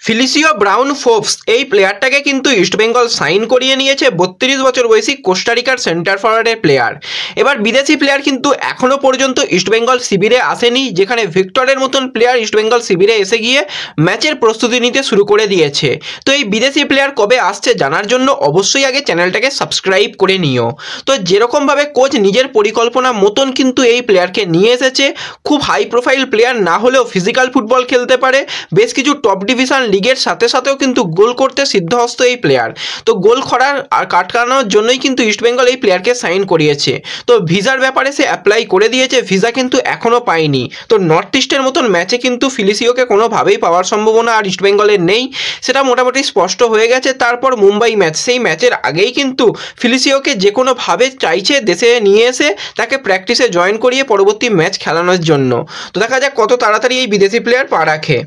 ফিলিসিও brown Phobos এই প্লেয়ারটাকে কিন্তু East Bengal sign করিয়ে নিয়েছে। 32 বছর বয়সী কোস্টারিকার সেন্টার ফরওয়ার্ডের প্লেয়ার। এবার বিদেশি প্লেয়ার কিন্তু এখনও পর্যন্ত ইস্টবেঙ্গল শিবিরে আসেনি, যেখানে ভিক্টরের মতন প্লেয়ার ইস্টবেঙ্গল শিবিরে এসে গিয়ে ম্যাচের প্রস্তুতি নিতে শুরু করে দিয়েছে। তো এই বিদেশি প্লেয়ার কবে আসছে জানার জন্য অবশ্যই আগে চ্যানেলটাকে সাবস্ক্রাইব করে নিও। তো যেরকমভাবে কোচ নিজের পরিকল্পনা মতন কিন্তু এই প্লেয়ারকে নিয়ে এসেছে, খুব হাই প্রোফাইল প্লেয়ার না হলেও ফিজিক্যাল ফুটবল খেলতে পারে, বেশ কিছু টপ ডিভিশন লিগের সাথে সাথেও কিন্তু গোল করতে সিদ্ধহস্ত এই প্লেয়ার। তো গোল করার আর কাটানোর জন্যই কিন্তু ইস্টবেঙ্গল এই প্লেয়ারকে সাইন করিয়েছে। তো ভিসার ব্যাপারে সে অ্যাপ্লাই করে দিয়েছে, ভিসা কিন্তু এখনও পায়নি। তো নর্থ ইস্টের মতন ম্যাচে কিন্তু ফিলিসিওকে কোনোভাবেই পাওয়ার সম্ভাবনা আর ইস্টবেঙ্গলের নেই, সেটা মোটামুটি স্পষ্ট হয়ে গেছে। তারপর মুম্বাই ম্যাচ, সেই ম্যাচের আগেই কিন্তু ফিলিসিওকে যে কোনোভাবে চাইছে দেশে নিয়ে এসে তাকে প্র্যাকটিসে জয়েন করিয়ে পরবর্তী ম্যাচ খেলানোর জন্য। তো দেখা যাক কত তাড়াতাড়ি এই বিদেশি প্লেয়ার পা রাখে।